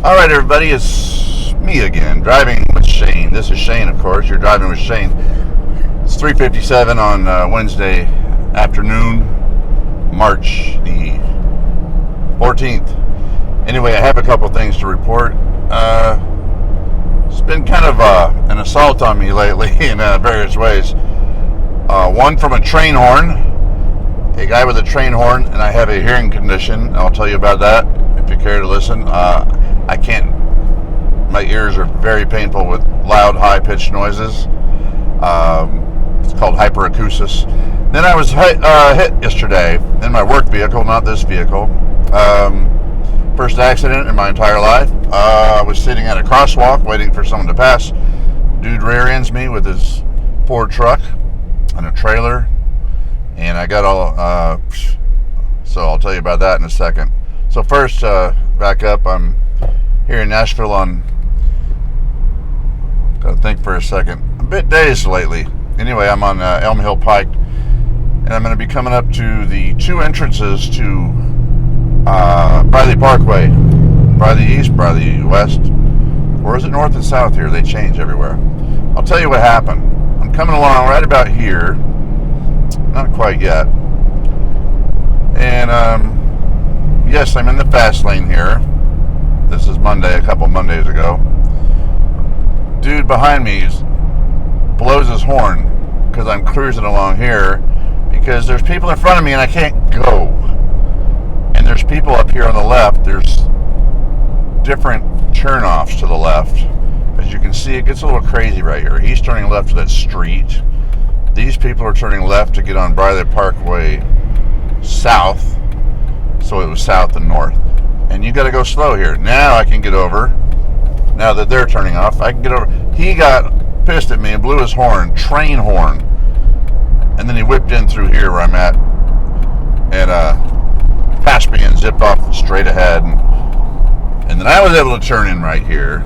All right, everybody, it's me again, driving with Shane. This is Shane, of course. You're driving with Shane. It's 3:57 on Wednesday afternoon, March the 14th. Anyway, I have a couple things to report. It's been kind of an assault on me lately in various ways. One from a train horn, a guy with a train horn, and I have a hearing condition. I'll tell you about that if you care to listen. I can't, my ears are very painful with loud, high-pitched noises. It's called hyperacusis. Then I was hit yesterday in my work vehicle, not this vehicle. First accident in my entire life. I was sitting at a crosswalk waiting for someone to pass. Dude rear ends me with his Ford truck and a trailer, and I got all, so I'll tell you about that in a second. So first, back up, I'm here in Nashville gotta think for a second. I'm a bit dazed lately. Anyway, I'm on Elm Hill Pike, and I'm going to be coming up to the two entrances to Briley Parkway. Briley East, Briley West. Or is it north and south here? They change everywhere. I'll tell you what happened. I'm coming along right about here. Not quite yet. And, yes, I'm in the fast lane here. This is Monday, a couple Mondays ago. Dude behind me blows his horn because I'm cruising along here because there's people in front of me and I can't go. And there's people up here on the left. There's different turnoffs to the left. As you can see, it gets a little crazy right here. He's turning left to that street. These people are turning left to get on Briley Parkway south. So it was south and north. And you got to go slow here. Now I can get over. Now that they're turning off, I can get over. He got pissed at me and blew his horn, train horn. And then he whipped in through here where I'm at. And passed me and zipped off straight ahead. And then I was able to turn in right here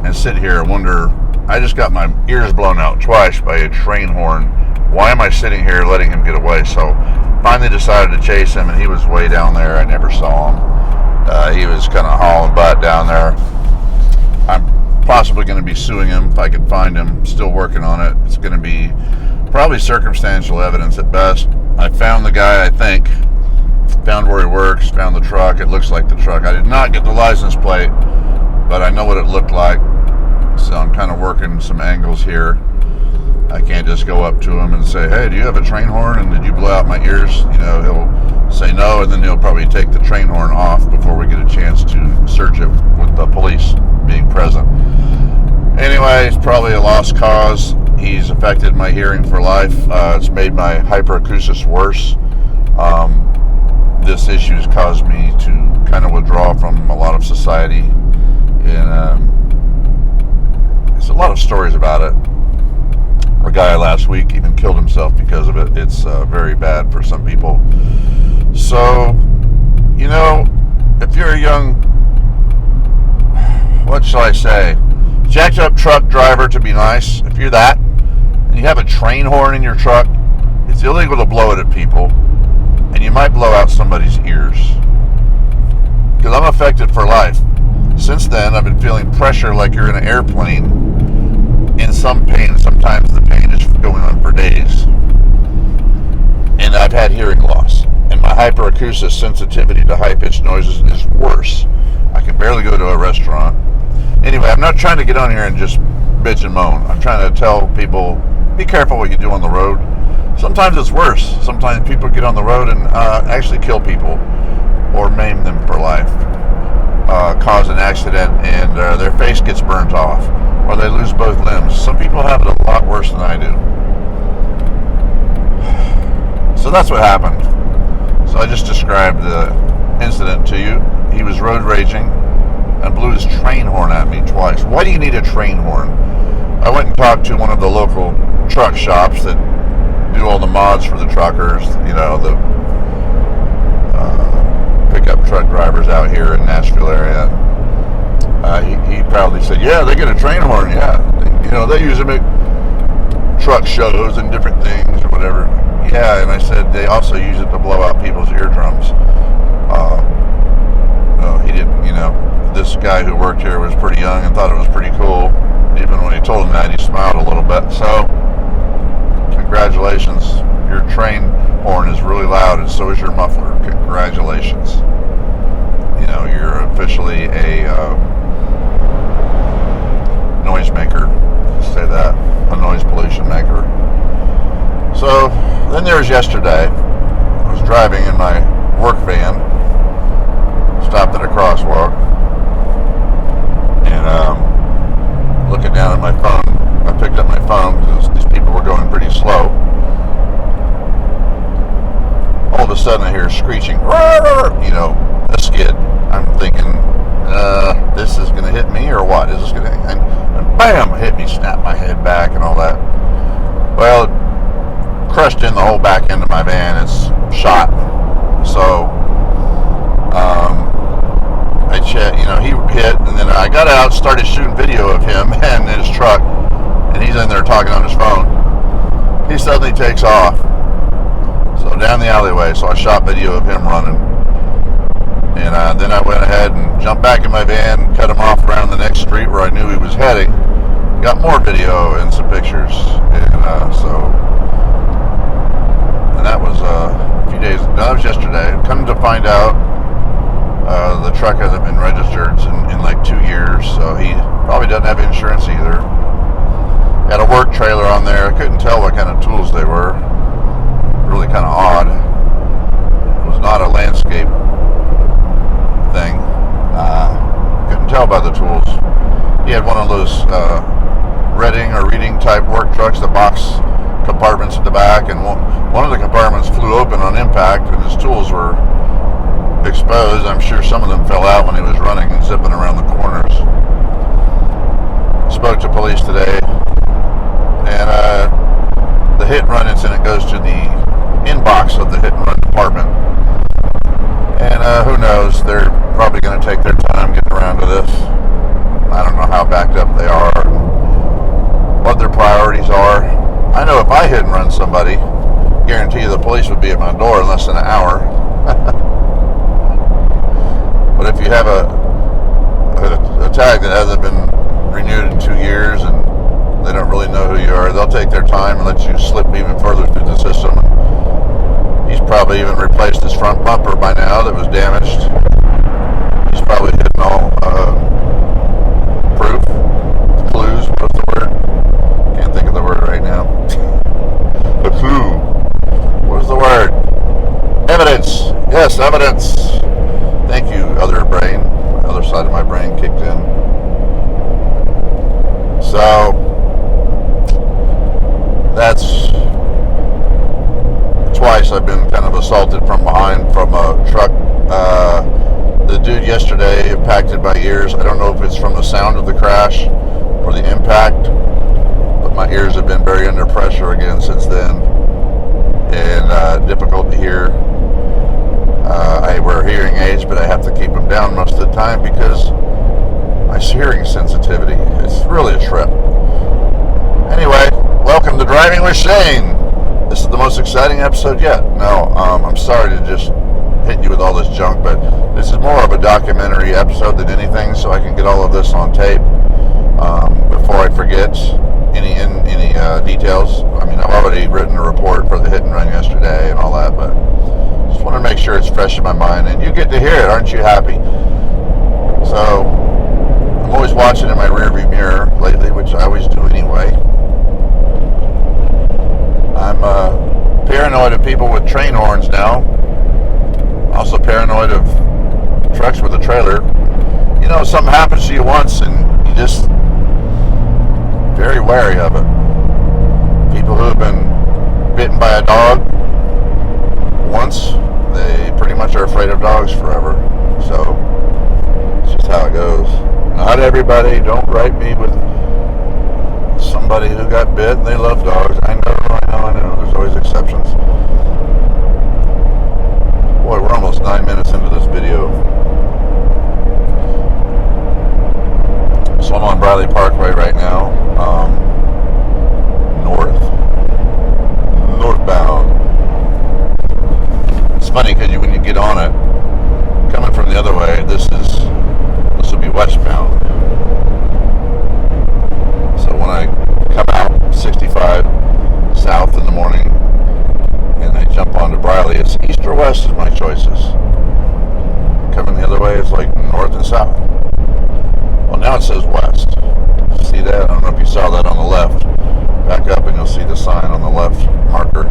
and sit here and wonder, I just got my ears blown out twice by a train horn. Why am I sitting here letting him get away? So finally decided to chase him, and he was way down there. I never saw him. He was kind of hauling butt down there. I'm possibly going to be suing him if I can find him. Still working on it. It's going to be probably circumstantial evidence at best. I found the guy, I think. Found where he works. Found the truck. It looks like the truck. I did not get the license plate, but I know what it looked like. So I'm kind of working some angles here. I can't just go up to him and say, hey, do you have a train horn and did you blow out my ears? You know, he'll say no, and then he'll probably take the train horn off before we get a chance to search it with the police being present. Anyway, it's probably a lost cause. He's affected my hearing for life. It's made my hyperacusis worse. This issue has caused me to kind of withdraw from a lot of society. And there's a lot of stories about it. A guy last week even killed himself because of it. It's very bad for some people. So, you know, if you're a young, what shall I say, jacked up truck driver, to be nice, if you're that, and you have a train horn in your truck, it's illegal to blow it at people, and you might blow out somebody's ears. Because I'm affected for life. Since then, I've been feeling pressure like you're in an airplane, in some pain. Sometimes the pain is going on for days. And I've had hearing loss. And my hyperacusis sensitivity to high-pitched noises is worse. I can barely go to a restaurant. Anyway, I'm not trying to get on here and just bitch and moan. I'm trying to tell people, be careful what you do on the road. Sometimes it's worse. Sometimes people get on the road and actually kill people or maim them for life. Cause an accident and their face gets burnt off. Or they lose both limbs. Some people have it a lot worse than I do. So that's what happened. So I just described the incident to you. He was road raging and blew his train horn at me twice. Why do you need a train horn? I went and talked to one of the local truck shops that do all the mods for the truckers, you know, the pickup truck drivers out here in Nashville area. He proudly said, yeah, they get a train horn, yeah. You know, they use them at truck shows and different things or whatever. Yeah, and I said they also use it to blow out people's eardrums. No, he didn't, you know. This guy who worked here was pretty young and thought it was pretty cool. Even when he told him that, he smiled a little bit. So, congratulations. Your train horn is really loud, and so is your muffler. Congratulations. You know, you're officially a noise maker. Say that. A noise pollution maker. So, then there's yesterday. I was driving in my work van, stopped at a crosswalk, and looking down at my phone. I picked up my phone because these people were going pretty slow. All of a sudden I hear screeching, you know, a skid. I'm thinking, this is going to hit me or what? Is this going to, and bam, hit me, snapped my head back and all that. Well, it crushed in the whole back end of my van. It's shot. So, I checked, you know, he hit, and then I got out, started shooting video of him and his truck, and he's in there talking on his phone. He suddenly takes off. So down the alleyway, so I shot video of him running. And then I went ahead and jumped back in my van, cut him off around the next street where I knew he was heading. Got more video and some pictures. And that was a few days, that was yesterday. Come to find out, the truck hasn't been registered in like 2 years, so he probably doesn't have insurance either. Had a work trailer on there. I couldn't tell what kind of tools they were. Really kind of odd. It was not a landscape thing. Couldn't tell by the tools. He had one of those reading or reading type work trucks, the box compartments at the back, and one of the compartments flew open on impact, and his tools were exposed. I'm sure some of them fell out when he was running and zipping around the corners. Spoke to police today, and the hit and run incident goes to the inbox of the hit and run department, and who knows, they're probably going to take their time getting around to this. I don't know how backed up they are, what their priorities are. I know if I hit and run somebody, guarantee you the police would be at my door in less than an hour. But if you have a tag that hasn't been renewed in 2 years and they don't really know who you are, they'll take their time and let you slip even further through the system. He's probably even replaced his front bumper by now that was damaged. He's probably hitting all proof, clues, what's the word? Can't think of the word right now. A clue. What is the word? Evidence. Yes, evidence. Thank you, other brain. The other side of my brain kicked in. So, that's twice I've been kind of assaulted from behind from a truck. The dude yesterday impacted my ears. I don't know if it's from the sound of the crash or the impact, but my ears have been very under pressure again since then, and difficult to hear. I wear hearing aids, but I have to keep them down most of the time because my hearing sensitivity. It's really a trip. Anyway, welcome to Driving with Shane. This is the most exciting episode yet. No, I'm sorry to just hit you with all this junk, but this is more of a documentary episode than anything, so I can get all of this on tape before I forget any details. I mean, I've already written a report for the hit and run yesterday and all that, but just want to make sure it's fresh in my mind, and you get to hear it. Aren't you happy? So, I'm always watching in my rearview mirror lately, which I always do anyway. I'm paranoid of people with train horns now. Also paranoid of trucks with a trailer. You know, something happens to you once and you just very wary of it. People who have been bitten by a dog once, they pretty much are afraid of dogs forever. So, it's just how it goes. Not everybody. Don't write me with somebody who got bit and they love dogs. I know. There's always exceptions. Boy, we're almost 9 minutes into this video. So I'm on Bradley Parkway right now. Northbound. It's funny because when you get on it, coming from the other way, this will be westbound. So when I come out 65 south in the morning and I jump onto Briley, it's east or west is my choices. Coming the other way, it's like north and south. Well, now it says west. See that? I don't know if you saw that on the left. Back up and you'll see the sign on the left marker.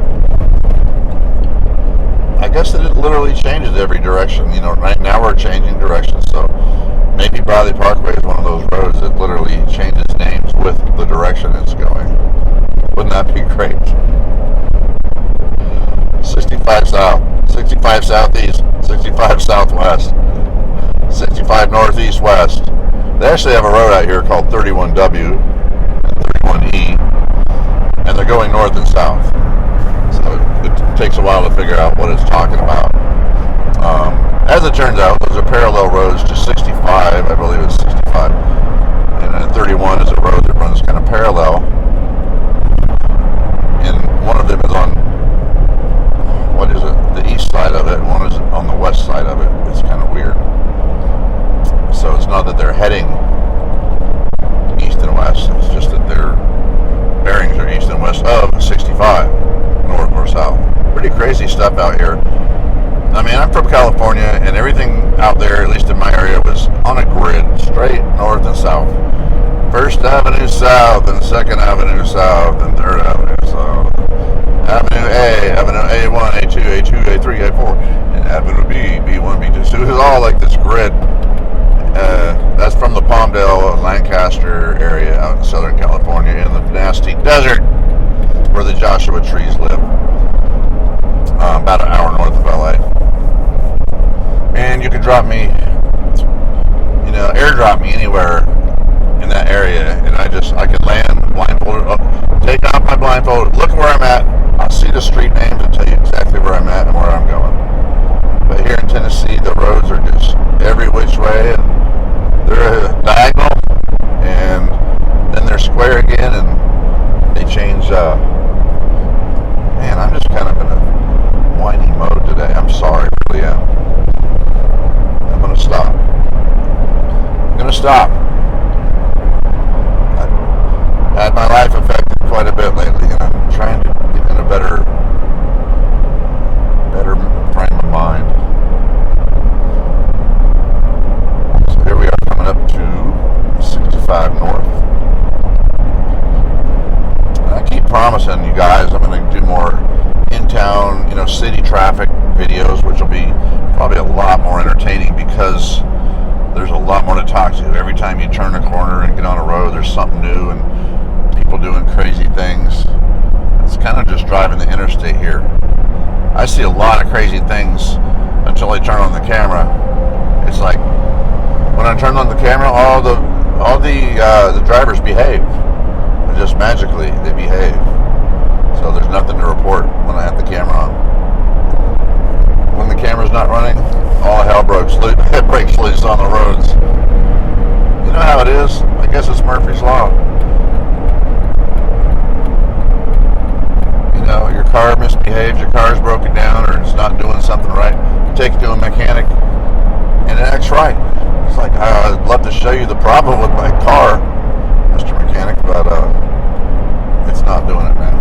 I guess that it literally changes every direction. You know, right now we're changing directions, so maybe Briley Parkway is one of those roads that literally changes names with the direction it's going. Wouldn't that be great? 65 south, 65 southeast, 65 southwest, 65 northeast west. They actually have a road out here called 31W and 31E, and they're going north and south. So it takes a while to figure out what it's talking about. As it turns out, those are parallel roads to 65. I believe it's 65. And then 31 is a road that runs kind of parallel. And one of them is on, what is it, the east side of it, and one is on the west side of it. It's kind of weird. So it's not that they're heading east and west, it's just that their bearings are east and west of 65, north or south. Pretty crazy stuff out here. I mean, I'm from California, and everything out there, at least in my area, was on a grid, straight north and south. First Avenue south, and Second Avenue south, and Third Avenue south. Avenue A, Avenue A1, A2, A2, A3, A4, and Avenue B, B1, B2. So it was all like this grid. That's from the Palmdale, Lancaster area out in Southern California in the nasty desert where the Joshua trees live. About an hour north of LA. And you could drop me, airdrop me anywhere in that area, and I can land blindfolded, take off my blindfold, look where I'm at, I'll see the street names and tell you exactly where I'm at and where I'm going. But here in Tennessee, the roads are just every which way, and they're diagonal, and then they're square again, and they change. Man, I'm just kind of in a whiny mode today. I'm sorry, really am. I'm gonna stop. I had my life affected quite a bit lately, and I'm trying to get in a better frame of mind. So here we are coming up to 65 north. And I keep promising you guys I'm going to do more in-town, city traffic videos, which will be probably a lot more entertaining because there's a lot more to talk to. Every time you turn a corner and get on a road, there's something new and people doing crazy things. It's kind of just driving the interstate here. I see a lot of crazy things until I turn on the camera. It's like when I turn on the camera, all the drivers behave. Just magically, they behave. So there's nothing to report when I have the camera on. When the camera's not running, all hell breaks loose on the roads. You know how it is? I guess it's Murphy's Law. Your car misbehaves, your car's broken down, or it's not doing something right. You take it to a mechanic, and it acts right. It's like, I'd love to show you the problem with my car, Mr. Mechanic, but it's not doing it, man.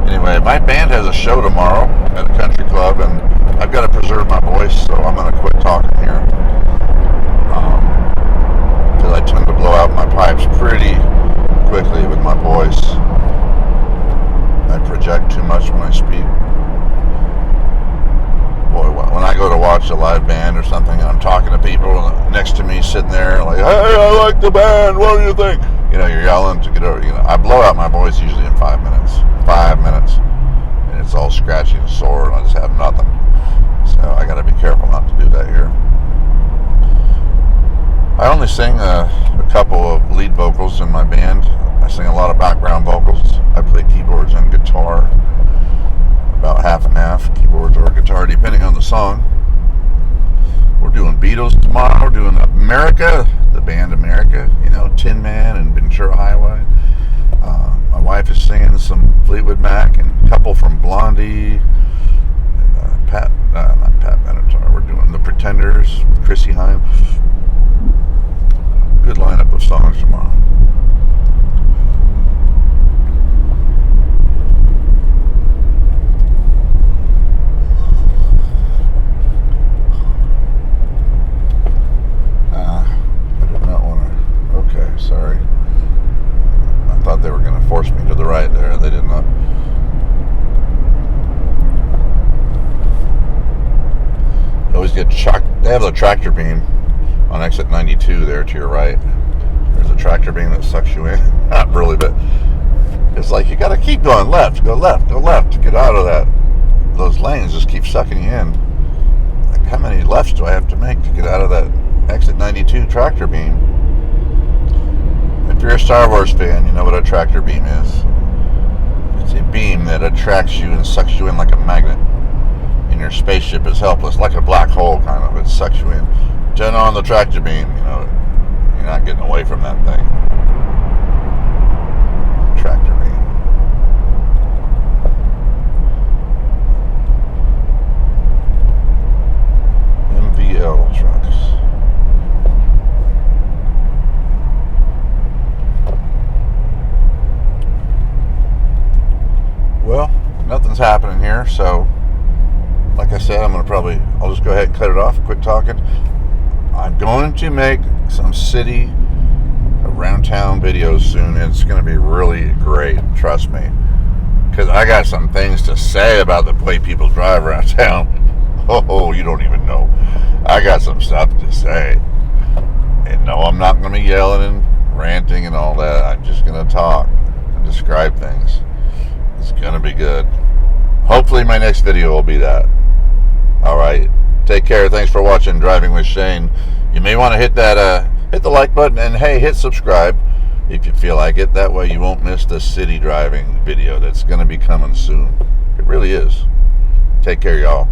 Anyway, my band has a show tomorrow at a country club, and I've got to preserve my voice, so I'm going to quit talking here. Because I tend to blow out my pipes pretty quickly with my voice. I project too much when I speak. Boy, when I go to watch a live band or something, and I'm talking to people next to me sitting there like, hey, I like the band, what do you think? You're yelling to get over, I blow out my voice usually in 5 minutes. 5 minutes. And it's all scratchy and sore, and I just have nothing. So I got to be careful not to do that here. I only sing a couple of lead vocals in my band. I sing a lot of background vocals. I play keyboards and guitar, about half and half, keyboards or guitar, depending on the song. We're doing Beatles tomorrow. We're doing America, the band America, Tin Man and Ventura Highway. My wife is singing some Fleetwood Mac and a couple from Blondie. And not Pat Benatar. We're doing The Pretenders with Chrissy Hine. They have the tractor beam on exit 92 there to your right. There's a tractor beam that sucks you in. Not really, but it's like you got to keep going left, go left, go left to get out of that. Those lanes just keep sucking you in. Like, how many lefts do I have to make to get out of that exit 92 tractor beam? If you're a Star Wars fan, you know what a tractor beam is. It's a beam that attracts you and sucks you in like a magnet. And your spaceship is helpless, like a black hole kind of. It sucks you in. Turn on the tractor beam, you know, you're not getting away from that thing. Tractor beam. MVL trucks. Well, nothing's happening here, so like I said, I'll just go ahead and cut it off, quit talking. I'm going to make some city around town videos soon. It's going to be really great, trust me. Because I got some things to say about the way people drive around town. Oh, you don't even know. I got some stuff to say. And no, I'm not going to be yelling and ranting and all that. I'm just going to talk and describe things. It's going to be good. Hopefully my next video will be that. Alright, take care. Thanks for watching Driving with Shane. You may want to hit the like button, and hey, hit subscribe if you feel like it. That way you won't miss the city driving video that's going to be coming soon. It really is. Take care, y'all.